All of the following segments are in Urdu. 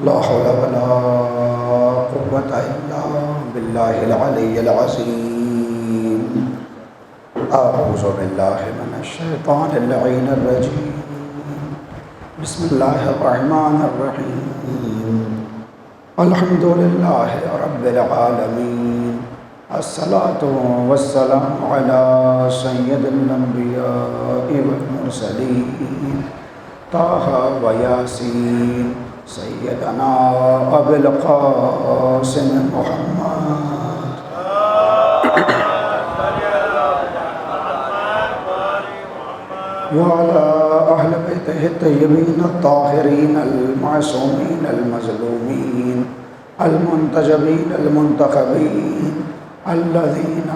لا حول ولا قوة إلا بالله العلي العظيم. أعوذ بالله من الشيطان اللعين الرجيم. بسم الله الرحمن الرحيم. الحمد لله رب العالمين. الصلاة والسلام على سيد الأنبياء والمرسلين طه وياسين سيدنا أبي القاسم محمد وعلى أهل بيته الطيبين الطاهرين المعصومين المظلومين المنتجبين المنتخبين الذين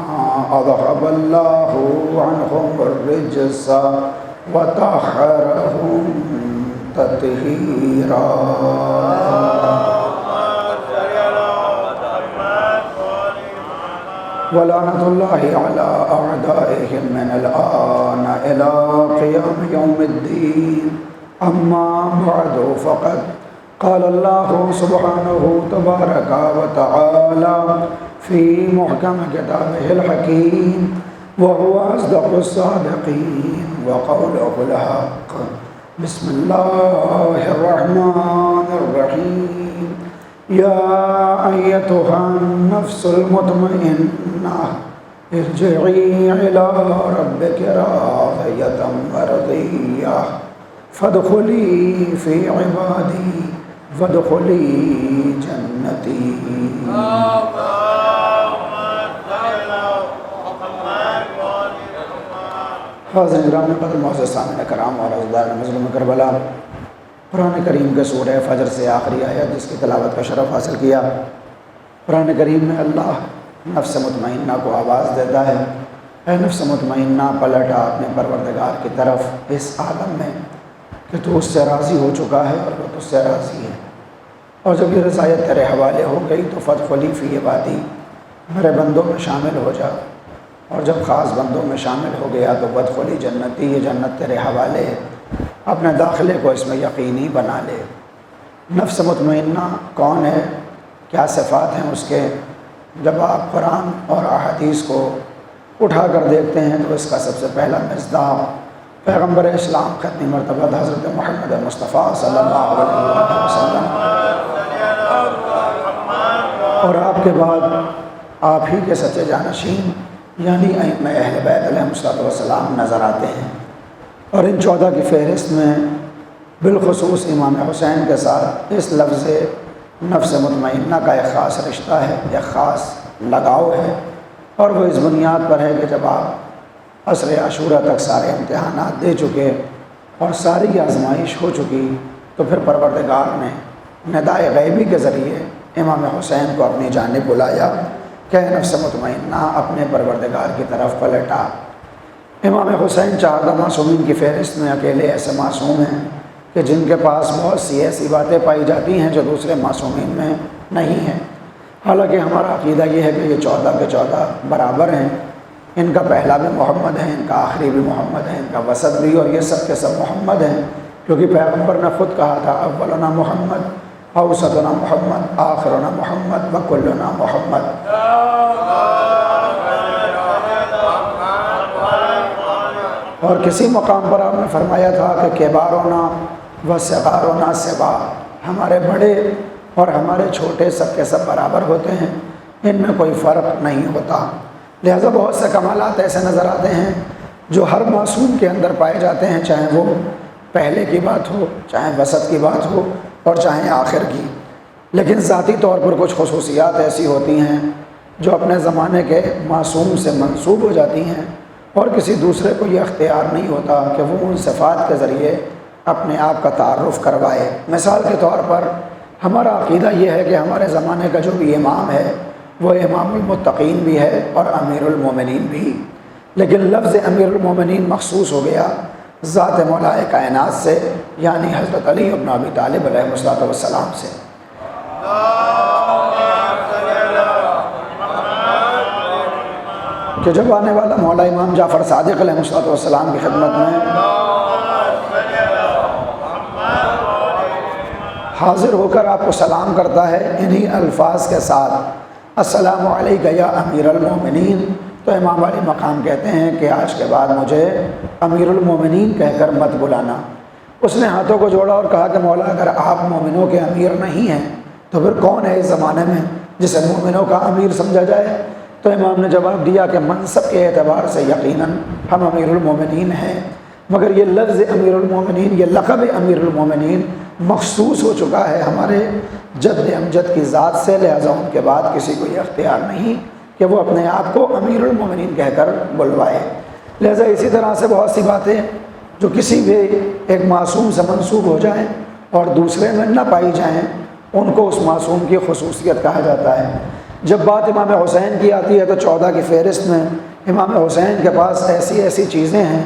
أذهب الله عنهم الرجس وطهرهم تطهيرا. ولعنة الله على أعدائهم من الآن إلى قيام يوم الدين. أما بعد فقد قال الله سبحانه تبارك وتعالى في محكم كتابه الحكيم وهو أصدق الصادقين وقوله الحق. بسم الله الرحمن الرحيم. يا أيتها النفس المطمئنة ارجعي إلى ربك راضية مرضية فادخلي في عبادي وادخلي جنتي. حاضرین گرامی قدر معزز سامعین کرام اور عزیزان مظلوم کربلا، قرآن کریم کے سورہ فجر سے آخری آیت جس کی تلاوت کا شرف حاصل کیا. قرآن کریم میں اللہ نفس مطمئنہ کو آواز دیتا ہے، اے نفس مطمئنہ پلٹ آ اپنے پروردگار کی طرف اس عالم میں کہ تو اس سے راضی ہو چکا ہے اور وہ تجھ سے راضی ہے. اور جب یہ رضایت تیرے حوالے ہو گئی تو فادخلی فی عبادی، میرے بندوں میں شامل ہو جا. اور جب خاص بندوں میں شامل ہو گیا تو بدخلی جنتی، یہ جنت تیرے حوالے ہے، اپنے داخلے کو اس میں یقینی بنا لے. نفس مطمئنہ کون ہے، کیا صفات ہیں اس کے؟ جب آپ قرآن اور احادیث کو اٹھا کر دیکھتے ہیں تو اس کا سب سے پہلا مصداق پیغمبر اسلام ختم مرتبہ حضرت محمد مصطفیٰ صلی اللہ علیہ وسلم، اور آپ کے بعد آپ ہی کے سچے جانشین یعنی ائمہ اہل بیت علیہ السلام نظر آتے ہیں. اور ان 14 کی فہرست میں بالخصوص امام حسین کے ساتھ اس لفظ نفس مطمئنہ کا ایک خاص رشتہ ہے، ایک خاص لگاؤ ہے. اور وہ اس بنیاد پر ہے کہ جب آپ عصر عاشورہ تک سارے امتحانات دے چکے اور ساری آزمائش ہو چکی تو پھر پروردگار نے ندائے غیبی کے ذریعے امام حسین کو اپنی جانب بلایا کہ نفس مطمئنہ اپنے پروردگار کی طرف پلٹا. امام حسین 14 معصومین کی فہرست میں اکیلے ایسے معصوم ہیں کہ جن کے پاس بہت سی ایسی باتیں پائی جاتی ہیں جو دوسرے معصومین میں نہیں ہیں. حالانکہ ہمارا عقیدہ یہ ہے کہ یہ 14 کے 14 برابر ہیں. ان کا پہلا بھی محمد ہے، ان کا آخری بھی محمد ہے، ان کا وسط بھی، اور یہ سب کے سب محمد ہیں، کیونکہ پیغمبر نے خود کہا تھا اولنا محمد، اوسطنا محمد، آخرنا محمد، وکلنا محمد. اور کسی مقام پر آپ نے فرمایا تھا کہ کبارنا و صغارنا سوا، ہمارے بڑے اور ہمارے چھوٹے سب کے سب برابر ہوتے ہیں، ان میں کوئی فرق نہیں ہوتا. لہذا بہت سے کمالات ایسے نظر آتے ہیں جو ہر معصوم کے اندر پائے جاتے ہیں، چاہے وہ پہلے کی بات ہو، چاہے وسط کی بات ہو اور چاہے آخر کی. لیکن ذاتی طور پر کچھ خصوصیات ایسی ہوتی ہیں جو اپنے زمانے کے معصوم سے منسوب ہو جاتی ہیں اور کسی دوسرے کو یہ اختیار نہیں ہوتا کہ وہ ان صفات کے ذریعے اپنے آپ کا تعارف کروائے. مثال کے طور پر ہمارا عقیدہ یہ ہے کہ ہمارے زمانے کا جو بھی امام ہے وہ امام المتقین بھی ہے اور امیر المومنین بھی، لیکن لفظ امیر المومنین مخصوص ہو گیا ذات مولا کائنات سے، یعنی حضرت علی بن ابی طالب علیہ السلام سے. کہ جب آنے والا مولا امام جعفر صادق علیہ السلام کی خدمت میں حاضر ہو کر آپ کو سلام کرتا ہے انہی الفاظ کے ساتھ، السلام علیک یا امیر المومنین، تو امام علی مقام کہتے ہیں کہ آج کے بعد مجھے امیر المومنین کہہ کر مت بلانا۔ اس نے ہاتھوں کو جوڑا اور کہا کہ مولا اگر آپ مومنوں کے امیر نہیں ہیں تو پھر کون ہے اس زمانے میں جسے مومنوں کا امیر سمجھا جائے؟ تو امام نے جواب دیا کہ منصب کے اعتبار سے یقیناً ہم امیر المومنین ہیں، مگر یہ لفظ امیر المومنین، یہ لقب امیر المومنین مخصوص ہو چکا ہے ہمارے جد امجد کی ذات سے، لہذا ان کے بعد کسی کو یہ اختیار نہیں کہ وہ اپنے آپ کو امیر المومنین کہہ کر بلوائے۔ لہذا اسی طرح سے بہت سی باتیں جو کسی بھی ایک معصوم سے منسوب ہو جائیں اور دوسرے میں نہ پائی جائیں، ان کو اس معصوم کی خصوصیت کہا جاتا ہے۔ جب بات امام حسین کی آتی ہے تو 14 کی فہرست میں امام حسین کے پاس ایسی ایسی چیزیں ہیں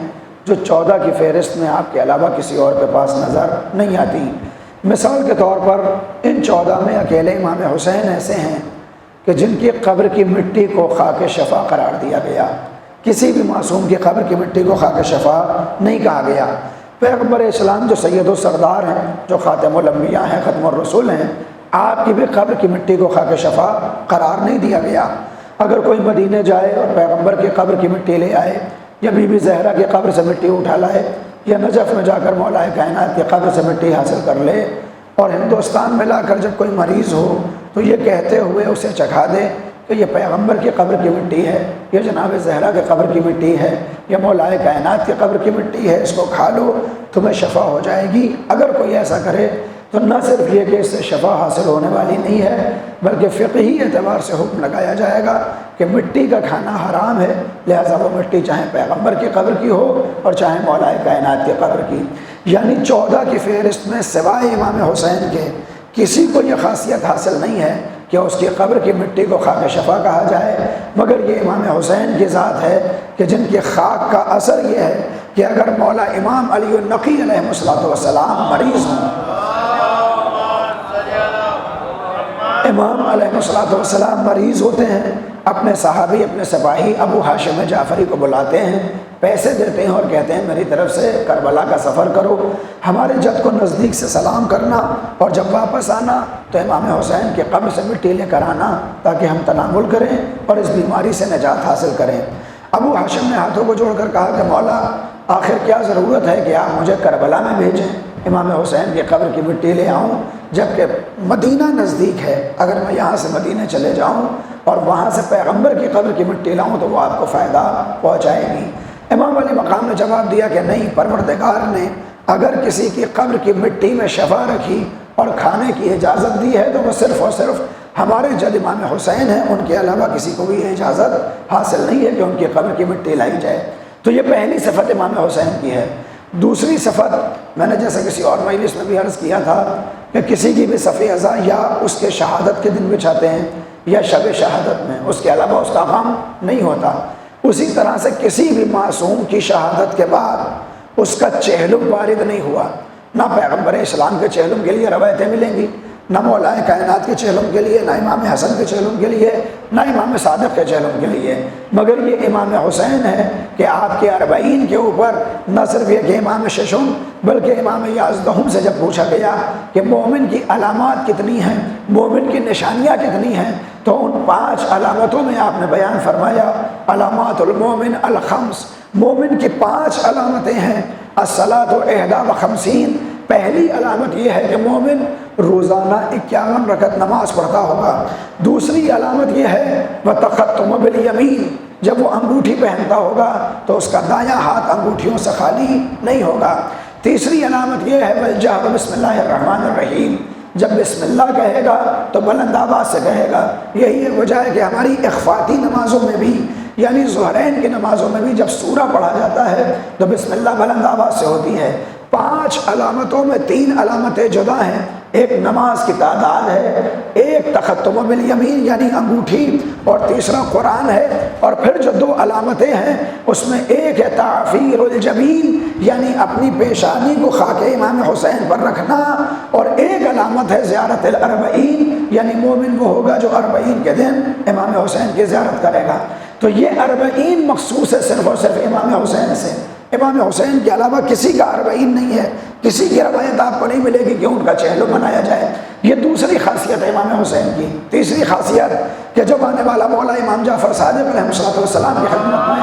جو 14 کی فہرست میں آپ کے علاوہ کسی اور کے پاس نظر نہیں آتی۔ مثال کے طور پر ان 14 میں اکیلے امام حسین ایسے ہیں کہ جن کی قبر کی مٹی کو خاک شفا قرار دیا گیا، کسی بھی معصوم کی قبر کی مٹی کو خاک شفا نہیں کہا گیا۔ پیغمبر اسلام جو سید و سردار ہیں، جو خاتم الانبیاء ہیں، ختم الرسول ہیں، آپ کی بھی قبر کی مٹی کو خاک شفا قرار نہیں دیا گیا۔ اگر کوئی مدینے جائے اور پیغمبر کی قبر کی مٹی لے آئے، یا بی بی زہرا کی قبر سے مٹی اٹھا لائے، یا نجف میں جا کر مولا کائنات کی قبر سے مٹی حاصل کر لے، اور ہندوستان میں لا کر جب کوئی مریض ہو تو یہ کہتے ہوئے اسے چکھا دے کہ یہ پیغمبر کی قبر کی مٹی ہے، یہ جناب زہرا کی قبر کی مٹی ہے، یہ مولا کائنات کی قبر کی مٹی ہے، اس کو کھا لو تمہیں شفا ہو جائے گی، اگر کوئی ایسا کرے تو نہ صرف یہ کہ اس سے شفا حاصل ہونے والی نہیں ہے، بلکہ فقہی اعتبار سے حکم لگایا جائے گا کہ مٹی کا کھانا حرام ہے، لہذا وہ مٹی چاہے پیغمبر کی قبر کی ہو اور چاہے مولا کائنات کی قبر کی۔ یعنی 14 کی فہرست میں سوائے امام حسین کے کسی کو یہ خاصیت حاصل نہیں ہے کہ اس کی قبر کی مٹی کو خاک شفا کہا جائے، مگر یہ امام حسین کی ذات ہے کہ جن کی خاک کا اثر یہ ہے کہ اگر مولا امام علی النقی علیہ السلام مریض ہوں، امام علیہ السلام مریض ہوتے ہیں، اپنے صحابی، اپنے سپاہی ابو ہاشم جعفری کو بلاتے ہیں، پیسے دیتے ہیں اور کہتے ہیں میری طرف سے کربلا کا سفر کرو، ہمارے جد کو نزدیک سے سلام کرنا، اور جب واپس آنا تو امام حسین کے قبر سے مٹی لے کر آنا تاکہ ہم تناول کریں اور اس بیماری سے نجات حاصل کریں۔ ابو ہاشم نے ہاتھوں کو جوڑ کر کہا کہ مولا آخر کیا ضرورت ہے کہ آپ مجھے کربلا میں بھیجیں، امام حسین کی قبر کی مٹی لے آؤں، جبکہ مدینہ نزدیک ہے، اگر میں یہاں سے مدینہ چلے جاؤں اور وہاں سے پیغمبر کی قبر کی مٹی لاؤں تو وہ آپ کو فائدہ پہنچائے گی۔ امام علی مقام نے جواب دیا کہ نہیں، پروردگار نے اگر کسی کی قبر کی مٹی میں شفا رکھی اور کھانے کی اجازت دی ہے تو وہ صرف اور صرف ہمارے جد امام حسین ہیں، ان کے علاوہ کسی کو بھی یہ اجازت حاصل نہیں ہے کہ ان کی قبر کی مٹی لائی جائے۔ تو یہ پہلی صفت امام حسین کی ہے۔ دوسری صفت میں نے جیسا کسی اور مجلس میں بھی عرض کیا تھا کہ کسی کی بھی صفِ ازاں یا اس کے شہادت کے دن بچھاتے ہیں یا شب شہادت میں، اس کے علاوہ اس کا غم نہیں ہوتا۔ اسی طرح سے کسی بھی معصوم کی شہادت کے بعد اس کا چہلم وارد نہیں ہوا، نہ پیغمبر اسلام کے چہلم کے لیے روایتیں ملیں گی، نہ مولا کائنات کے چہلم کے لیے، نہ امام حسن کے چہلم کے لیے، نہ امام صادق کے چہلم کے لیے، مگر یہ امام حسین ہے کہ آپ کے 40 کے اوپر نہ صرف یہ کہ امام ششم بلکہ امام یازدہم سے جب پوچھا گیا کہ مومن کی علامات کتنی ہیں، مومن کی نشانیاں کتنی ہیں، تو ان 5 علامتوں میں آپ نے بیان فرمایا علامات المومن الخمس، مومن کی 5 علامتیں ہیں۔ الصلاۃ 51، پہلی علامت یہ ہے کہ مومن روزانہ 51 رکعت نماز پڑھتا ہوگا۔ دوسری علامت یہ ہے وتختم بالیمین، جب وہ انگوٹھی پہنتا ہوگا تو اس کا دایاں ہاتھ انگوٹھیوں سے خالی نہیں ہوگا۔ تیسری علامت یہ ہے والجہر بسم اللہ الرحمن الرحیم، جب بسم اللہ کہے گا تو بلند آواز سے کہے گا۔ یہی وجہ ہے کہ ہماری اخفاتی نمازوں میں بھی، یعنی ظہرین کی نمازوں میں بھی جب سورہ پڑھا جاتا ہے تو بسم اللہ بلند آواز سے ہوتی ہے۔ 5 علامتوں میں 3 علامتیں جدا ہیں، ایک نماز کی تعداد ہے، ایک تختم بالیمین یعنی انگوٹھی، اور تیسرا قرآن ہے، اور پھر جو 2 علامتیں ہیں اس میں ایک ہے تعفیر الجبین یعنی اپنی پیشانی کو خاک امام حسین پر رکھنا، اور ایک علامت ہے زیارت الاربعین یعنی مومن وہ ہوگا جو 40 کے دن امام حسین کی زیارت کرے گا۔ تو یہ 40 مخصوص ہے صرف اور صرف امام حسین سے۔ امام حسین کے علاوہ کسی کا اربعین نہیں ہے، کسی کی روایت آپ کو نہیں ملے گی کہ ان کا چہلم منایا جائے۔ یہ دوسری خاصیت ہے امام حسین کی۔ تیسری خاصیت کہ جب آنے والا مولا امام جعفر صادق علیہ السلام کی خدمت میں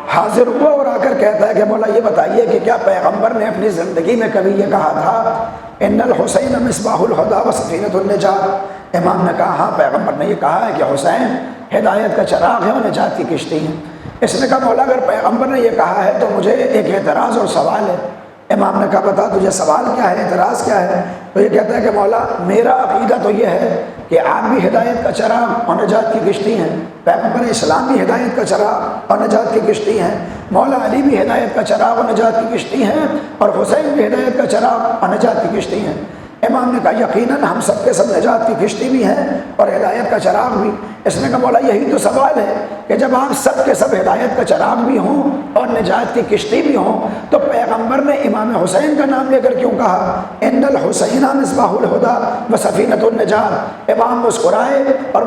حاضر ہوا اور آ کر کہتا ہے کہ مولا یہ بتائیے کہ کیا پیغمبر نے اپنی زندگی میں کبھی یہ کہا تھا ان الحسین مصباح الہدی و سفینۃ النجات؟ امام نے کہا ہاں، پیغمبر نے یہ کہا ہے کہ حسین ہدایت کا چراغ ہے اور نجات کی کشتی ہے۔ اس نے کہا مولا اگر پیغمبر نے یہ کہا ہے تو مجھے ایک اعتراض اور سوال ہے۔ امام نے کہا بتا تجھے سوال کیا ہے، اعتراض کیا ہے؟ تو یہ کہتا ہے کہ مولا میرا عقیدہ تو یہ ہے کہ آپ بھی ہدایت کا چراغ اور نجات کی کشتی ہیں، پیغمبر اسلام بھی ہدایت کا چراغ اور نجات کی کشتی ہیں، مولا علی بھی ہدایت کا چراغ اور نجات کی کشتی ہیں، اور حسین بھی ہدایت کا چراغ اور نجات کی کشتی ہیں۔ امام نے کہا یقیناً ہم سب کے سب نجات کی کشتی بھی ہیں اور ہدایت کا چراغ بھی۔ اس نے کہا مولا یہی تو سوال ہے کہ جب آپ سب کے سب ہدایت کا چراغ بھی ہوں اور نجات کی کشتی بھی ہوں تو پیغمبر نے امام حسین کا نام لے کر کیوں کہا ان الحسین مصباح الہدی و سفینۃ النجات؟ امام مسکرائے اور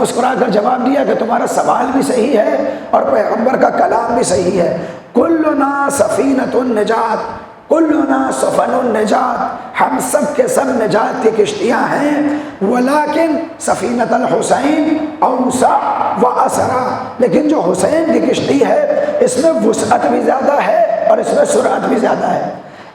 مسکرا کر جواب دیا کہ تمہارا سوال بھی صحیح ہے اور پیغمبر کا کلام بھی صحیح ہے۔ کلنا سفینۃ النجات، کلنا سفن النجات، ہم سب کے سب نجات کی کشتیاں ہیں، ولیکن سفینۃ الحسین اوسع و اسرع، لیکن جو حسین کی کشتی ہے اس میں وسعت بھی زیادہ ہے اور اس میں سرعت بھی زیادہ ہے۔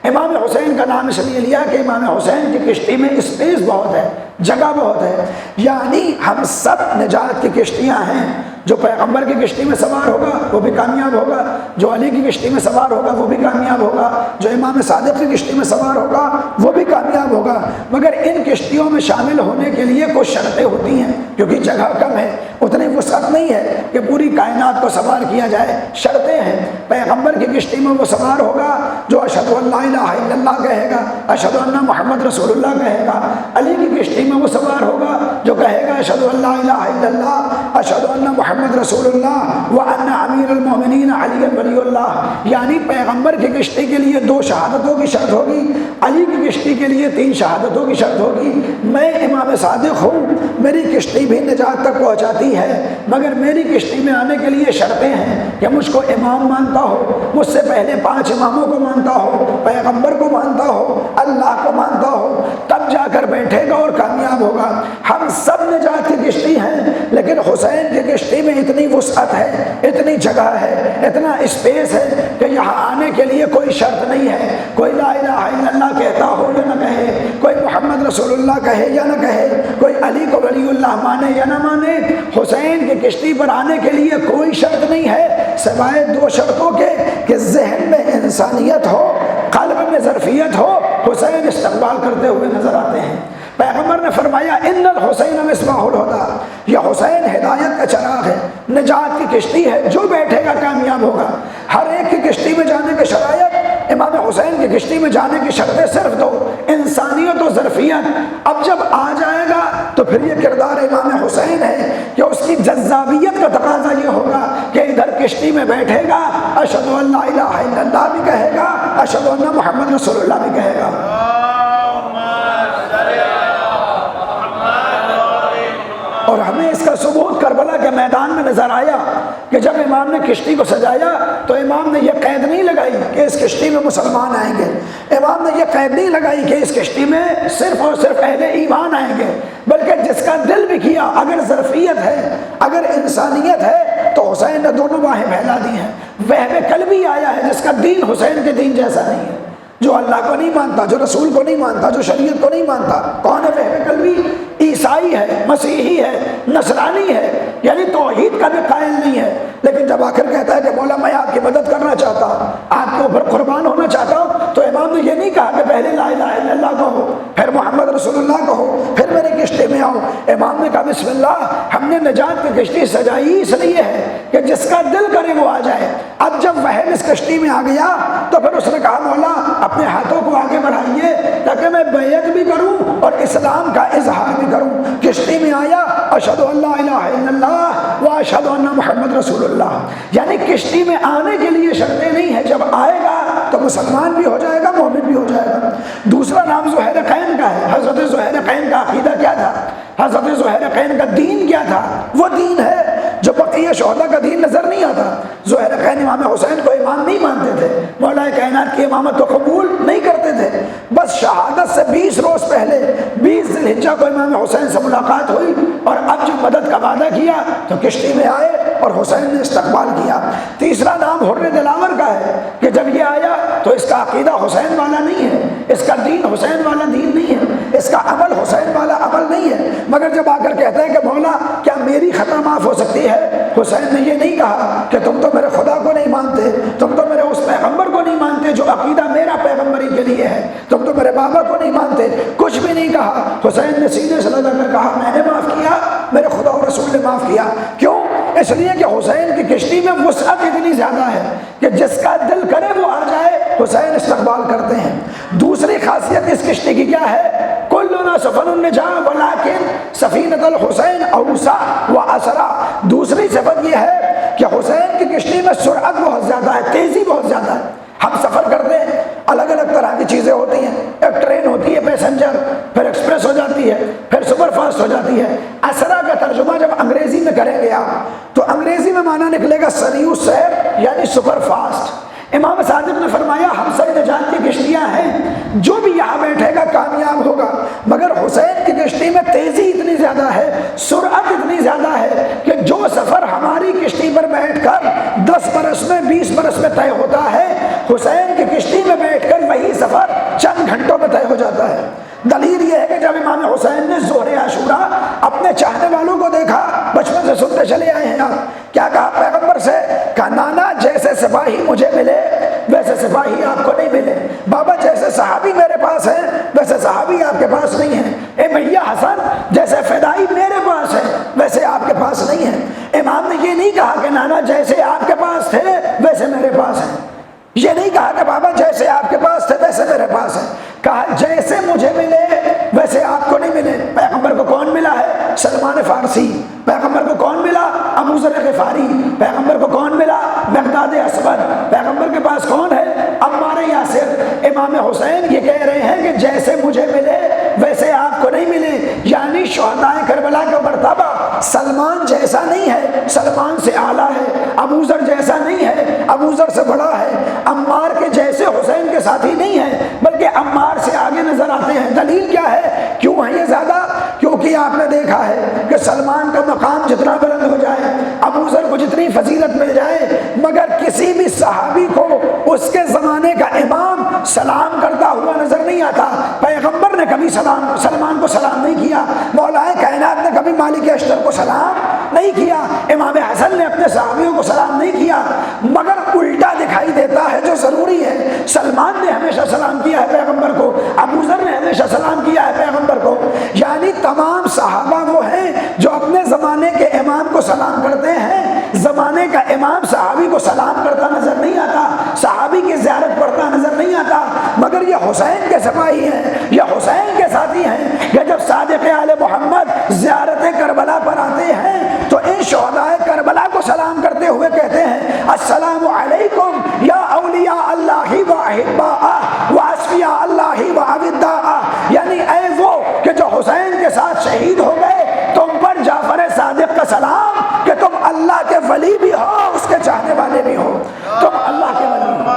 امام حسین کا نام اس لیے لیا کہ امام حسین کی کشتی میں اسپیس بہت ہے، جگہ بہت ہے، یعنی ہم سب نجات کی کشتیاں ہیں۔ جو پیغمبر کی کشتی میں سوار ہوگا وہ بھی کامیاب ہوگا، جو علی کی کشتی میں سوار ہوگا وہ بھی کامیاب ہوگا، جو امام صادق کی کشتی میں سوار ہوگا وہ بھی کامیاب ہوگا، مگر ان کشتیوں میں شامل ہونے کے لیے کچھ شرطیں ہوتی ہیں کیونکہ جگہ کم ہے، اتنی وسعت نہیں ہے کہ پوری کائنات کو سوار کیا جائے، شرطیں ہیں۔ پیغمبر کی کشتی میں وہ سوار ہوگا جو اشہد ان لا الہ الا اللہ کہے گا، اشہد ان محمد رسول اللہ کہے گا۔ علی کی کشتی میں وہ سوار ہوگا جو کہے گا اشہد ان لا الہ الا اللہ، اشہد ان محمد رسول اللہ وان امیر المومنین علی ولی اللہ۔ یعنی پیغمبر کی کشتی کے لیے 2 شہادتوں کی شرط ہوگی، علی کی کشتی کے لیے 3 شہادتوں کی شرط ہوگی۔ میں امام صادق ہوں، میری کشتی بھی نجات تک پہنچاتی ہے، مگر میری کشتی میں آنے کے لیے شرطیں ہیں کہ مجھ کو امام مانتا ہو، مجھ سے پہلے 5 اماموں کو مانتا ہو، پیغمبر کو مانتا ہو، اللہ کو مانتا ہو، تب جا کر بیٹھے گا اور کامیاب ہوگا۔ ہم سب نجات کی کشتی ہیں، لیکن حسین کی کشتی میں اتنی وسعت ہے، اتنی جگہ ہے، اتنا اسپیس ہے کہ یہاں آنے کے لیے کوئی شرط نہیں ہے، کوئی لا الہ الا اللہ کہتا ہو یا نہ کہے، کوئی محمد رسول اللہ کہے یا نہ کہے، کوئی علی کو ولی اللہ مانے یا نہ مانے، حسین کی کشتی پر آنے کے لیے کوئی شرط نہیں ہے سوائے 2 شرطوں کے کہ ذہن میں انسانیت ہو، قلب میں ظرفیت ہو۔ حسین استقبال کرتے ہوئے نظر آتے ہیں۔ پیغمبر نے فرمایا ان الحسین مصباح الہدی، یہ حسین ہدایت کا چراغ ہے، نجات کی کشتی ہے، جو بیٹھے گا کامیاب ہوگا۔ ہر ایک کی کشتی میں جانے کی شرائط، امام حسین کی کشتی میں جانے کی شرطیں صرف 2، انسانیت و ظرفیت۔ اب جب آ جائے گا تو پھر یہ کردار امام حسین ہے کہ اس کی جذابیت کا تقاضا یہ ہوگا کہ ادھر کشتی میں بیٹھے گا، اشہد ان لا الہ الا اللہ بھی کہے گا، اشہد ان محمد رسول اللہ بھی کہے گا۔ اور ہمیں اس کا ثبوت کربلا کے میدان میں نظر آیا کہ جب امام نے کشتی کو سجایا تو امام نے یہ قید نہیں لگائی کہ اس کشتی میں مسلمان آئیں گے، امام نے یہ قید نہیں لگائی کہ اس کشتی میں صرف اور صرف اہل ایمان آئیں گے، بلکہ جس کا دل بھی کیا، اگر ظرفیت ہے، اگر انسانیت ہے تو حسین نے دونوں باہیں پھیلا دی ہیں۔ وہم قلبی آیا ہے جس کا دین حسین کے دین جیسا نہیں ہے، جو اللہ کو نہیں مانتا، جو رسول کو نہیں مانتا، جو شریعت کو نہیں مانتا۔ کون ہے وہم قلبی؟ عیسائی ہے، مسیحی ہے، نصرانی ہے، یعنی توحید کا بھی قائل نہیں ہے، لیکن جب آ کر کہتا ہے کہ مولا میں آپ کی مدد کرنا چاہتا ہوں، آپ کے اوپر قربان ہونا چاہتا ہوں، تو امام نے یہ نہیں کہا کہ پہلے لا الہ الا اللہ کہو، پھر محمد رسول اللہ کہو، پھر میری کشتی میں آؤ۔ امام نے کہا بسم اللہ، ہم نے نجات کی کشتی سجائی اس لیے ہے کہ جس کا دل کرے وہ آ جائے۔ اب جب وہم اس کشتی میں آ گیا تو پھر اس نے کہا مولا اپنے ہاتھوں کو آگے بڑھائیے تاکہ میں بیعت بھی کروں اور اسلام کا اظہار بھی کروں۔ کشتی میں آیا اشہد ان لا الہ الا اللہ و اشہد ان محمد رسول اللہ، یعنی کشتی میں آنے کے لیے شرطیں نہیں ہیں، جب آئے گا تو مسلمان بھی ہو جائے گا، مومن بھی ہو جائے گا۔ دوسرا نام ذوالقین کا ہے۔ حضرت ذوالقین کا عقیدہ کیا تھا؟ حضرت ذوالقین کا دین کیا تھا؟ وہ دین ہے جو بقیہ یہ شہداء کا دین نظر نہیں آتا۔ ذوالفقارین امام حسین کو امام نہیں مانتے تھے، مولا کائنات کی امامت کو قبول نہیں کرتے تھے۔ بس شہادت سے 20 روز پہلے 20 ذی الحجہ کو امام حسین سے ملاقات ہوئی، اور اب جب مدد کا وعدہ کیا تو کشتی میں آئے اور حسین نے استقبال کیا۔ تیسرا نام حر دلاور کا ہے کہ جب یہ آیا تو اس کا عقیدہ حسین والا نہیں ہے، اس کا دین حسین والا دین نہیں ہے، اس کا عمل حسین والا عمل نہیں ہے، مگر جب آ کر کہتا ہے کہ مولا کیا میری خطا معاف ہو سکتی ہے، حسین نے یہ نہیں کہا کہ تم تو میرے خدا کو نہیں مانتے، تم تو میرے اس پیغمبر کو نہیں مانتے جو عقیدہ میرا پیغمبری کے لیے ہے، تم تو میرے بابا کو نہیں مانتے، کچھ بھی نہیں کہا۔ حسین نے سینے سے لگا کر کہا میں نے معاف کیا، میرے خدا اور رسول نے معاف کیا۔ کیوں؟ اس لیے کہ حسین کی کشتی میں وسعت اتنی زیادہ ہے کہ جس کا دل کرے وہ آ جائے، حسین استقبال کرتے ہیں۔ دوسری خاصیت اس کشتی کی کیا ہے؟ کلنا سفن النجاة ولکن سفینۃ الحسین اوسع واسرع۔ دوسری صفت یہ ہے کہ حسین کی کشتی میں سرعت بہت زیادہ ہے، تیزی بہت زیادہ ہے۔ ہم سفر کرتے ہیں، الگ الگ طرح کی چیزیں ہوتی ہیں، ایک ٹرین ہوتی ہے پیسنجر، پھر ایکسپریس ہو جاتی ہے، پھر سپر فاسٹ ہو جاتی ہے۔ اسرع کا ترجمہ جب انگریزی میں کریں گے آپ تو انگریزی میں معنی نکلے گا سریع سیر، یعنی سپر فاسٹ۔ امام صادق نے فرمایا ہم سب نجات کی کشتیاں ہیں، جو بھی یہاں بیٹھے گا کامیاب ہوگا، مگر حسین کی کشتی میں تیزی اتنی زیادہ ہے، سرعت اتنی زیادہ ہے کہ جو سفر ہماری کشتی پر بیٹھ کر 10 برس میں 20 برس میں طے ہوتا ہے، حسین کی کشتی میں بیٹھ کر وہی سفر چند گھنٹوں میں طے ہو جاتا ہے۔ دلیل یہ ہے کہ جب امام حسین نے ظہر عاشورہ اپنے چاہنے والوں کو دیکھا، بچپن سے سنتے چلے آئے ہیں آپ، کیا کہا پیغمبر سے؟ کہا نانا جیسے سپاہی مجھے ملے ویسے سپاہی آپ کو نہیں ملے، بابا جیسے صحابی میرے پاس ہیں ویسے صحابی آپ کے پاس نہیں ہیں، اے بھیا حسن جیسے فدائی میرے پاس ہے ویسے آپ کے پاس نہیں ہے۔ امام نے یہ نہیں کہا کہ نانا جیسے آپ کے پاس تھے ویسے میرے پاس ہیں، یہ نہیں کہا کہ بابا جیسے آپ کے پاس تھے ویسے میرے پاس ہے، کہا جیسے مجھے ملے ویسے آپ کو نہیں ملے۔ پیغمبر کو کون ملا ہے؟ سلمان فارسی۔ پیغمبر کو کون ملا؟ ابو ذر غفاری۔ پیغمبر کو کون ملا؟ مقداد اسود۔ پیغمبر کے پاس کون ہے؟ عمار یاسر۔ امام حسین یہ کہہ رہے ہیں کہ جیسے مجھے ملے ویسے آپ کو نہیں ملے، یعنی شہداء کربلا کا مرتبہ سلمان جیسا نہیں ہے، سلمان سے اعلیٰ ہے، ابو ذر جیسا نہیں ہے، ابو ذر سے بڑا ہے، عمار کے جیسے حسین کے ساتھی نہیں ہے بلکہ عمار سے آگے نظر آتے ہیں۔ دلیل کیا ہے؟ کیوں ہے یہ زیادہ؟ کیونکہ آپ نے دیکھا ہے کہ سلمان کا مقام جتنا بلند ہو جائے، ابو ذر کو جتنی فضیلت مل جائے، مگر کسی بھی صحابی کو اس کے زمانے کا امام سلام کرتا ہوا نظر نہیں آتا۔ پیغمبر نے کبھی سلمان کو سلام نہیں کیا، مولا کائنات نے کبھی مالک اشتر کو سلام نہیں کیا، امام حسن نے اپنے صحابیوں کو سلام نہیں کیا، مگر الٹا دکھائی دیتا ہے جو ضروری ہے۔ سلمان نے ہمیشہ سلام کیا ہے پیغمبر کو، ابو ذر نے ہمیشہ سلام کیا ہے پیغمبر کو، یعنی تمام صحابہ وہ ہیں جو اپنے زمانے کے امام کو سلام کرتے ہیں۔ زمانے کا امام صحابی کو سلام کرتا نظر نہیں آتا، صحابی کی زیارت پڑھتا نظر نہیں آتا، مگر یہ حسین کے سپاہی ہیں، یہ حسین کے ساتھی ہیں کہ جب صادق آل محمد زیارت کربلا پر آتے ہیں تو ان شہداء کربلا کو سلام کرتے ہوئے کہتے ہیں السلام علیکم یا اولیاء اللہ و احباء و اصفیاء اللہ و اوداء، یعنی اے وہ کہ جو حسین کے ساتھ شہید ہو گئے، تم پر جعفر صادق کا سلام کہ تم اللہ کے ولی بھی ہو، اس کے چاہنے والے بھی ہو، تم اللہ کے ولی ہو۔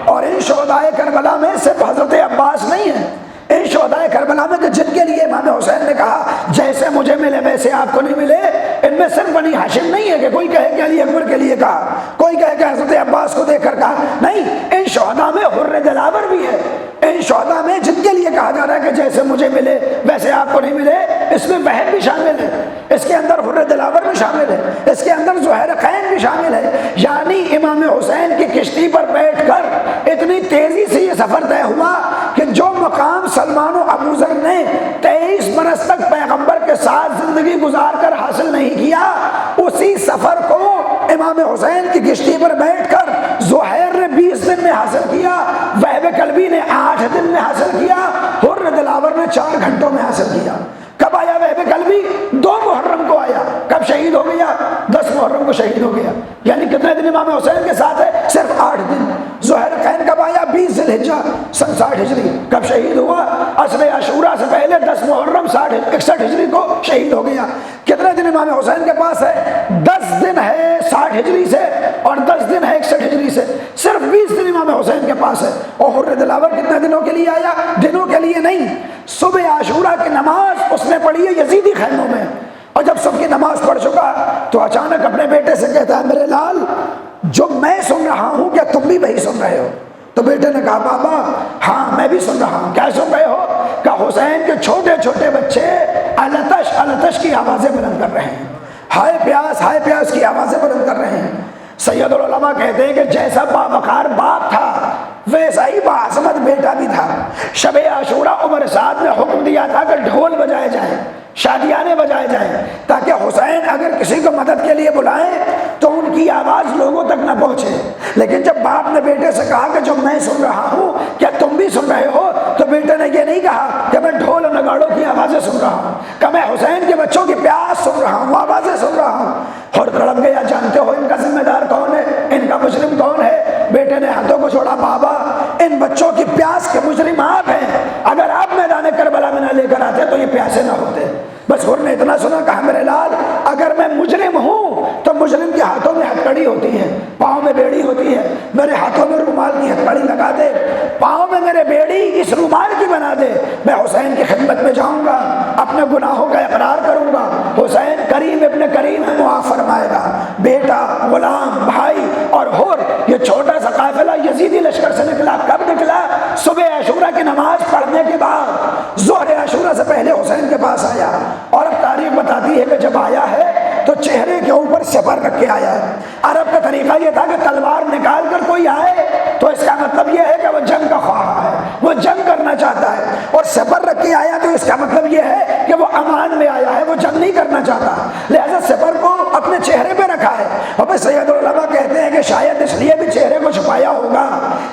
اور ان شہداء کربلا میں صرف حضرت عباس نہیں ہے، ان شہداء کربلا میں کہ جن کے لیے امام حسین نے کہا جیسے مجھے ملے ویسے آپ کو نہیں ملے، ان میں صرف بنی ہاشم نہیں ہے کہ کوئی کہے کہ علی اکبر کے لیے کہا، کوئی کہے کہ حضرت عباس کو دیکھ کر کہا، نہیں، ان شہداء میں حر دلاور بھی ہے، ان شہداء میں جن کے لیے کہا جا رہا ہے کہ جیسے مجھے ملے ویسے آپ کو نہیں ملے، اس میں بہن بھی شامل ہے، اس کے اندر حر دلاور بھی شامل ہے، اس کے اندر ذوالفقارین بھی شامل ہے، یعنی امام حسین کی کشتی پر بیٹھ کر اتنی تیزی سے یہ سفر طے ہوا کہ جو مقام سلمان و ابو ذر نے 23 برس تک پیغمبر کے ساتھ زندگی گزار کر حاصل نہیں کیا، اسی سفر کو امام حسین کی کشتی پر بیٹھ کر زہیر نے 20 دن میں حاصل کیا، وہب کلبی نے 8 دن میں حاصل کیا، حر دلاور نے 4 گھنٹوں میں حاصل کیا۔ کب آیا وہب کلبی؟ 2 محرم کو آیا۔ کب شہید ہو گیا؟ 10 محرم کو شہید ہو گیا، یعنی کتنے دن امام حسین کے ساتھ ہے؟ صرف 8 دن۔ ذوالفقارین کب آیا؟ 20 ذی الحجہ سن 60 ہجری۔ کب شہید ہوا؟ عصر عاشورہ سے پہلے 10 محرم 61 ہجری کو شہید ہو گیا۔ کتنے دن امام حسین کے پاس ہے؟ 10 دن ہے 60 ہجری سے اور 10 دن ہے 61 ہجری سے، صرف 20 دن امام حسین کے پاس ہے۔ اور حر دلاور کتنے دنوں کے لیے آیا؟ دنوں کے لیے نہیں، صبح عاشورہ کی نماز اس نے پڑھی ہے یزیدی خیموں میں، اور جب صبح کی نماز پڑھ چکا تو اچانک اپنے بیٹے سے کہتا ہے میرے لال جو میں سن رہا ہوں کیا تم بھی وہی سن رہے ہو؟ تو بیٹے نے کہا بابا ہاں میں بھی سن رہا ہوں۔ کیا سن رہے ہو؟ کہ حسین کے چھوٹے چھوٹے بچے التش التش کی آوازیں بلند کر رہے ہیں، ہائے پیاس کی آوازیں بلند کر رہے ہیں۔ سید العلماء کہتے ہیں کہ جیسا باوقار باپ تھا ویسا ہی باعظمت بیٹا بھی تھا۔ شب عاشورہ عمر سعد نے حکم دیا تھا کہ ڈھول بجائے جائیں، شادیانے بجائے جائیں، تاکہ حسین اگر کسی کو مدد کے لیے بلائیں تو ان کی آواز لوگوں تک نہ پہنچے۔ لیکن جب باپ نے بیٹے سے کہا کہ جو میں سن رہا ہوں کیا تم بھی سن رہے ہو، تو بیٹے نے یہ نہیں کہا کہ میں ڈھول و نگاڑوں کی آوازیں سن رہا ہوں، کہ میں حسین کے بچوں کی پیاس سن رہا ہوں، آوازیں سن رہا ہوں۔ اور تڑپ گیا، جانتے ہو ان کا ذمہ دار کون ہے، ان کا مجرم کون ہے؟ بیٹے نے ہاتھوں کو چھوڑا، بابا ان بچوں کی پیاس کے مجرم آپ ہیں، اگر آپ میدان کربلا میں نہ لے کر آتے تو یہ پیاسے نہ ہوتے۔ بس حر نے اتنا سنا، کہا میرے لال اگر میں مجرم ہوں تو مجرم کے ہاتھوں میں ہتھکڑی ہوتی ہے، پاؤں میں بیڑی ہوتی ہے، میرے ہاتھوں میں رومال کی ہتھکڑی لگا دے، پاؤں میں میرے بیڑی اس رومال کی بنا دے، میں حسین کی خدمت میں جاؤں گا، اپنے گناہوں کا اقرار کروں گا، حسین کریم ابن کریم ہے، معاف فرمائے گا۔ بیٹا، غلام، بھائی اور حر، یہ چھوٹا سا قافلہ یزیدی لشکر سے نکلا۔ کب نکلا؟ صبح عاشورہ کی نماز پڑھنے کے بعد، ظہر عاشورہ سے پہلے حسین کے پاس آیا، اور اب تاریخ بتاتی ہے کہ جب آیا ہے تو چہرے کے اوپر سپر رکھ کے آیا ہے۔ عرب کا طریقہ یہ تھا کہ تلوار نکال کر کوئی آئے تو اس کا مطلب یہ ہے کہ وہ جنگ کا خواہاں ہے، وہ جنگ کرنا چاہتا ہے، اور سپر رکھ کے آیا تو اس کا مطلب یہ ہے کہ وہ امان میں آیا ہے، وہ جنگ نہیں کرنا چاہتا، لہذا سپر کو اپنے چہرے پہ رکھا ہے۔ اور پھر سید العلماء کہتے ہیں کہ شاید اس لیے بھی چہرے کو چھپایا ہوگا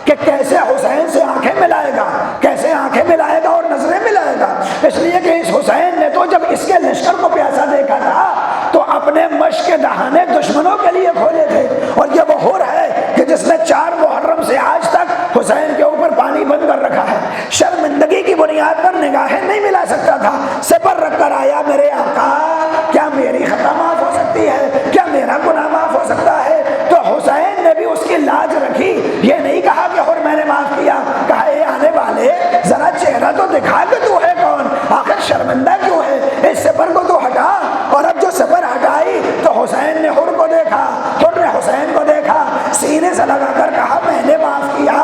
کہ کیسے حسین سے آنکھیں ملائے گا، کیسے آنکھیں ملائے گا اور نظریں ملائے گا، اس لیے کہ اس حسین نے تو جب اس کے لشکر کو پیاسا دیکھا تھا تو اپنے مشق کے دہانے دشمنوں کے لیے کھولے تھے، اور یہ وہ حر ہے کہ جس نے 4 محرم سے آج تک حسین کے اوپر پانی بند کر رکھا ہے، شرمندگی کی بنیاد پر نگاہیں نہیں ملا سکتا تھا، سپر رکھ کر آیا، میرے آقا کیا میری خطا معاف ہو سکتی ہے، کیا میرا گناہ معاف ہو سکتا ہے؟ تو حسین نے بھی اس کی لاج رکھی، یہ نہیں کہا کہ حر میں نے معاف کیا، کہا اے آنے والے ذرا چہرہ تو دکھا کہ تو ہے کون، آخر شرمندہ کیوں ہے، اس سپر کو تو ہٹا۔ اور اب جو سپر ہٹائی تو حسین نے حر کو دیکھا، حر نے حسین کو دیکھا، سینے سے لگا کر کہا میں نے معاف کیا،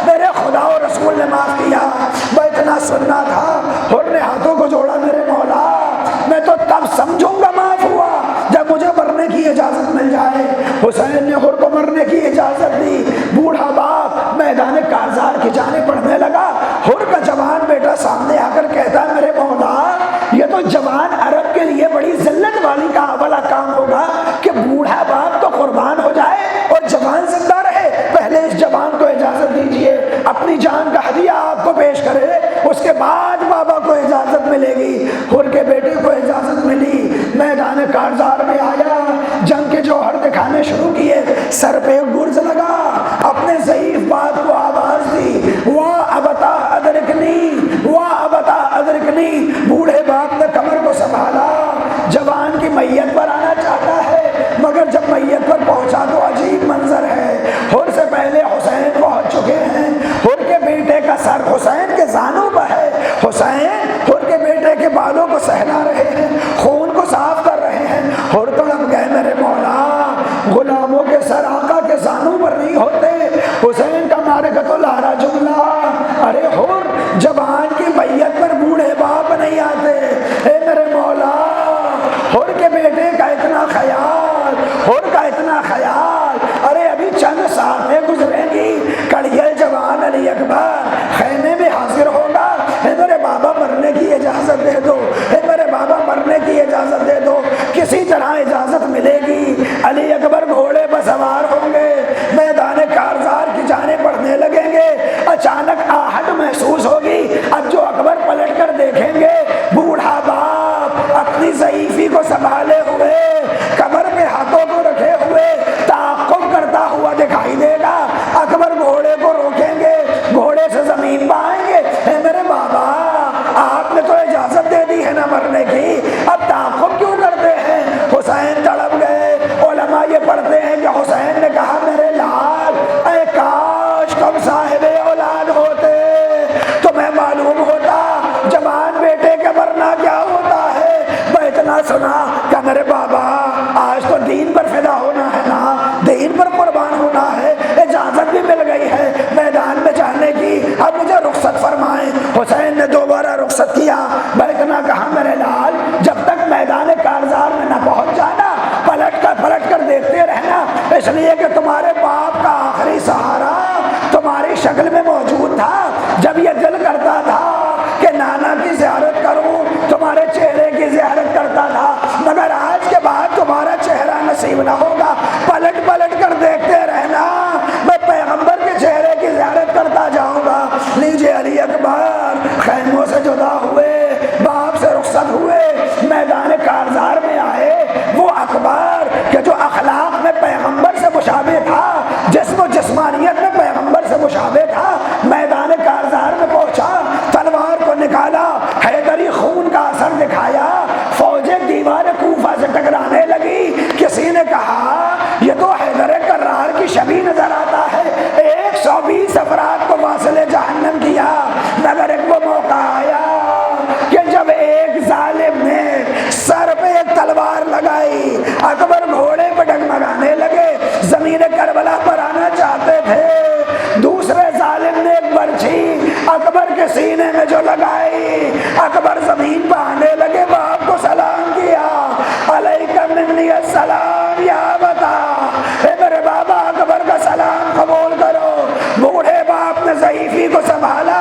میرے خدا و رسول نے معاف کیا، میں اتنا سننا تھا۔ حر نے ہاتھوں کو جوڑا، میرے مولا میں تو تب سمجھوں گا معاف ہوا جب مجھے مرنے کی اجازت مل جائے۔ حسین نے حر کو مرنے کی اجازت دی، بوڑھا باپ میدان کارزار کی جانب بڑھنے لگا، حر کا جوان بیٹا سامنے آ کر کہتا ہے میرے مولا یہ تو جوان عرب کے لیے بڑی ذلت والی کا والا کام ہوگا کہ بوڑھا باپ تو قربان ہو جائے اور جوان زندہ رہے، پہلے اس جوان کو اجازت دیجئے اپنی جان کا ہدیہ آپ کو پیش کرے، اس کے بعد بابا کو اجازت ملے گی۔ حر کے بیٹے کو اجازت ملی، میدان کارزار میں آیا، جنگ کے جوہر دکھانے شروع کیے، سر پہ گرز لگا، اپنے ضعیف بات کو آواز دی، واہ ابتا ادرکنی، واہ ابتا ادرکنی۔ بوڑھے باپ نے کمر کو سنبھالا، جوان کی میت پر آنا چاہتا ہے، مگر جب میت پر پہنچا تو عجیب منظر ہے، حر سے پہلے حسین پہنچ چکے ہیں، حر کے بیٹے کا سر حسین کے زانوں پر ہے، حسین حر کے بیٹے کے بالوں کو سہلا رہے ہیں، خون کو صاف کر رہے ہیں۔ حر تڑپ گئے، میرے مولا غلاموں کے سر آقا کے زانوں پر نہیں ہوتے، حسین کا معرکۃ الارا جملہ۔ ارے حر جوان کی میت پر بوڑھے باپ نہیں آتے، اے میرے مولا حر کے بیٹے کا اتنا خیال، حر کا اتنا خیال، ارے ابھی چند ساتیں گزریں گی، کڑیل جوان علی اکبر خیمے میں حاضر ہوگا، اے میرے بابا مرنے کی اجازت دے دو، اے میرے بابا مرنے کی اجازت دے دو، کسی طرح اجازت ملے گی، علی اکبر گھوڑے پر سوار ہوں گے، میدان کارزار کی جانب بڑھنے لگیں گے، اچانک آہٹ محسوس ہوگی، اب جو اکبر پلٹ کر دیکھیں گے بوڑھا باپ اپنی ضعیفی کو سنبھالے ہوئے، کمر پہ ہاتھوں کو رکھے ہوئے تعاقب کرتا ہوا دکھائی دے گا، اکبر گھوڑے کو روکیں گے، گھوڑے سے سنا کہ میرے بابا آج تو دین پر فدا ہونا ہے نا، دین پر قربان ہونا ہے، اجازت بھی مل گئی ہے میدان میں جانے کی، اب مجھے رخصت فرمائیں۔ حسین نے دوبارہ رخصت کیا، بلکہ نہ کہا میرے لال جب تک میدان کارزار میں نہ پہنچ جانا پلٹ کر دیکھتے رہنا، اس لیے کہ تمہارے باپ کا آخری سہارا تمہاری شکل میں موجود تھا۔ جب یہ دل کرتا تھا کہ نانا کی زیارت کروں، تمہارے چہرے کی زیارت کرتا تھا، مگر آج کے بعد تمہارا چہرہ نصیب نہ ہوگا، پلٹ کر دیکھتے رہنا، میں پیغمبر کے چہرے کی زیارت کرتا جاؤں گا۔ لیجیے علی اکبر خیموں سے جدا ہوئے، باپ سے رخصت ہوئے، میدان کارزار میں آئے، وہ اکبر کہ جو اخلاق میں پیغمبر سے مشابہ تھا، جسم و جسمانیت میں پیغمبر سے مشابہ تھا، میدان کارزار میں پہنچا، تلوار کو نکالا، حیدری خون کا اثر دکھایا، فوجیں دیوار کوفہ سے ٹکرانے لگی۔ کسی نے کہا یہ تو حیدر کرار کی شبیہ نظر آتا ہے، 120 افراد کو واصل جہنم کیا، مگر ایک وہ موقع آیا کہ جب ایک ظالم نے سر پہ ایک تلوار لگائی، اکبر گھوڑے پہ ڈگمگانے لگے، زمین کربلا پر آنا چاہتے تھے، دوسرے ظالم نے ایک برچھی اکبر کے سینے میں جو لگائی، اکبر زمین پہ آنے لگے، باپ کو سلام کیا، علیکہ منی السلام یا بتا، اے میرے بابا اکبر کا سلام قبول کرو۔ بوڑھے باپ نے ضعیفی کو سنبھالا،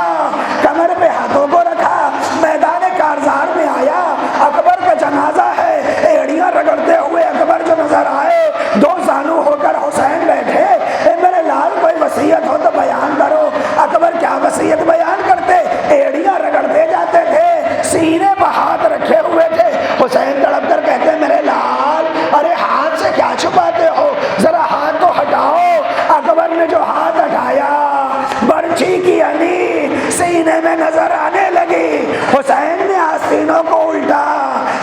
کمر پہ ہاتھوں کو رکھا، میدان کارزار میں آیا، اکبر کا جنازہ ہے، ایڑیاں رگڑتے ہوئے اکبر جو نظر آئے، دو زانو ہو کر حسین بیٹھے، اے میرے لال کوئی وصیت ہو تو بیان کرو۔ اکبر کیا وصیت بیان کرتے، ایڑیاں رگڑتے جاتے تھے، سینے پہ ہاتھ رکھے ہوئے تھے۔ حسین تڑپ کر کہتے میرے لال ارے ہاتھ سے کیا چھپاتے ہو، ذرا ہاتھ تو ہٹاؤ۔ اکبر نے جو ہاتھ ہٹایا، برچھی کی علی سینے میں نظر آنے لگی۔ حسین نے آستینوں کو الٹا،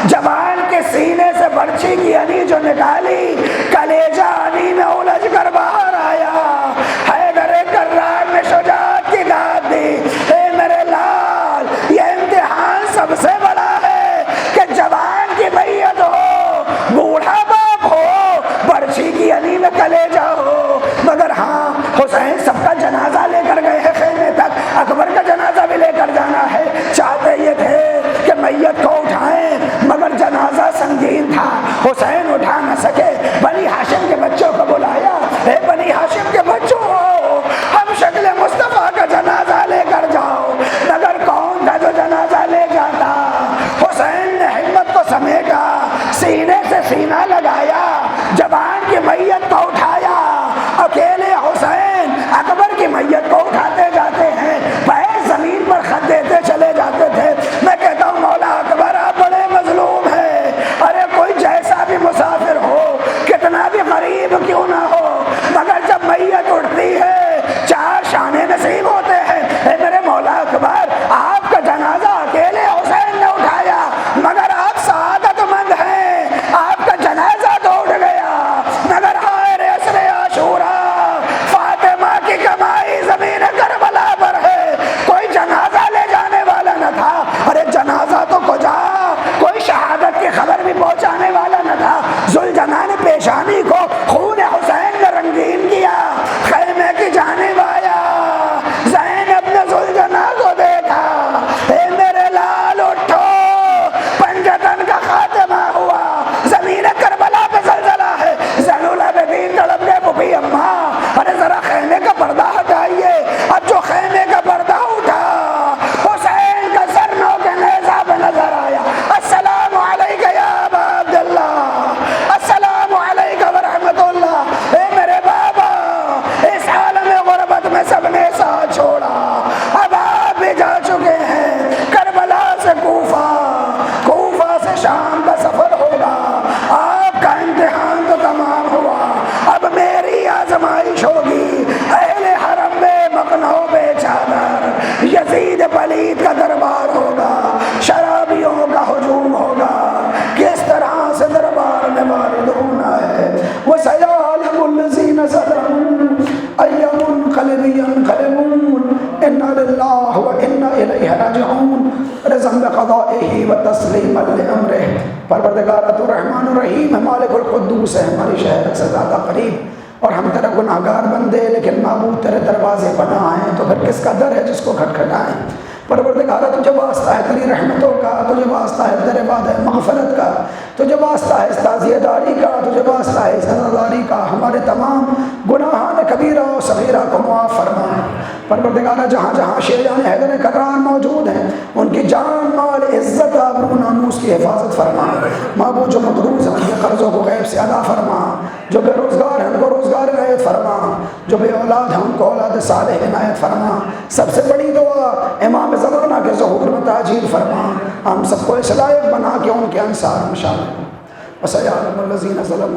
جوان کے سینے سے برچھی کی علی جو نکالی، کلیجہ علی میں الجھ کر باہر آیا۔ حیدر کرار نے شجاعت کی داد دی۔ اے میرے لال یہ امتحان سب سے بڑا ہے کہ جوان کی میت ہو، بوڑھا باپ ہو، برچھی کی علی میں کلیجہ ہو، مگر ہاں حسین سب کا جنازہ لے کر گئے ہیں خیمے تک، اکبر کا جنازہ بھی لے کر جانا ہے۔ چاہتے یہ تھے کہ میت کو اٹھائیں، مگر جنازہ سنگین تھا، حسین اٹھا نہ سکے۔ بنی ہاشم کے بچوں کو بلایا، اے بنی ہاشم کے بچوں ہم شکل مصطفیٰ کا جنازہ لے کر جاؤ، مگر کون تھا جو جنازہ لے جاتا؟ حسین نے ہمت کو سمیٹا، سینے سے سینہ لگایا، جوان کی میت کو اٹھایا۔ اکیلے حسین اکبر کی میت کو اٹھاتے جاتے ہیں، پیر زمین پر خط دیتے چلے جاتے تھے۔ میں کہتا ہوں مولا اکبر آپ بڑے مظلوم ہیں، ارے کوئی جیسا بھی مسافر ہو، کتنا بھی غریب کیوں نہ ہو، مگر جب میت اٹھتی ہے 4 شانے نصیب ہوتے ہیں۔ اے میرے مولا اکبر آپ کا جنازہ اکیلے حسین نے اٹھایا، مگر آپ سعادت مند ہیں، آپ کا جنازہ تو اٹھ گیا، مگر ہائے رے عصر عاشورا، فاطمہ کی کمائی زمین کربلا پر ہے، کوئی جنازہ لے جانے والا نہ تھا۔ ارے جنازہ تو کجا، کوئی شہادت کی خبر بھی پہنچانے والا نہ تھا۔ ذوالجنان پیشانی کو خون حسین نے رنگین کیا، خیمے کی جانب آیا، زینب نے ذوالجنان کو دیکھا، اے میرے لال اٹھو، پنجتن کا خاتمہ ہوا، زمین کربلا پہ زلزلہ ہے۔ زین العابدین تڑپ گئے، پھوپھی اماں ارے ذرا خیمے کا پردہ ہٹائیے۔ اب جو خیمے کا پردہ اٹھا، حسین کا سر نو کے نیزہ پہ نظر آیا۔ السلام علیکہ یا ابا عبداللہ، السلام علیکہ ورحمۃ اللہ۔ اے میرے بابا اس عالم غربت میں سب نے ساتھ چھوڑا، اب آپ بھی جا چکے ہیں، کربلا سے کوفہ، کوفہ سے شام کا سفر ہوگا، آپ کا امتحان تو تمام ہوا، اب میری آزمائش ہوگی۔ اہل حرم میں مقنعو بے چادر، یزید پلید کا دربار ہوگا، شرابیوں کا ہجوم ہوگا، کس طرح سے دربار میں وارد ہونا ہے۔ وَسَيَعْلَمُ الَّذِينَ ظَلَمُوا أَيَّ مُنقَلِبٍ يَنقَلِبُونَ إِنَّا لِلَّهِ وَإِنَّا إِلَيْهِ رَاجِعُونَ۔ رضا بقضائه وتسلیما لامرہ۔ پروردگار تو رحمان الرحیم ہے، مالک القدوس ہے، ہماری شہرت سے زیادہ قریب، اور ہم تیرے گناہ گار بندے، لیکن معبود تیرے دروازے پناہ ہیں، تو پھر کس کا در ہے جس کو کھٹکھٹائیں؟ پروردگارہ تجھے واسطہ ہے تیری رحمتوں کا، تجھے واسطہ ہے تیرے وعدہ مغفرت کا، تجھے واسطہ ہے تعزیہ داری کا، تجھے واسطہ ہے سزاداری کا، ہمارے تمام گناہان کبیرہ و صغیرہ کو معاف فرما۔ پروردگارہ جہاں جہاں شیعان حیدر کرار موجود ہیں ان کی جان مال عزت آبرو ناموس کی حفاظت فرما۔ معبود جو مقروض ہیں ان کے قرضوں کو غیب سے ادا فرما، جو بے روزگار ہیں ان کو روزگار عنایت فرما، جو بے اولاد ہیں ان کو اولاد صالح عنایت فرما۔ سب سے بڑی دعا امام زمانہ کے ظہور میں تاجیل فرما، ہم سب کو اس لائق بنا کہ ان کے انصار میں شامل ہوں۔ وسيعلم الذين ظلموا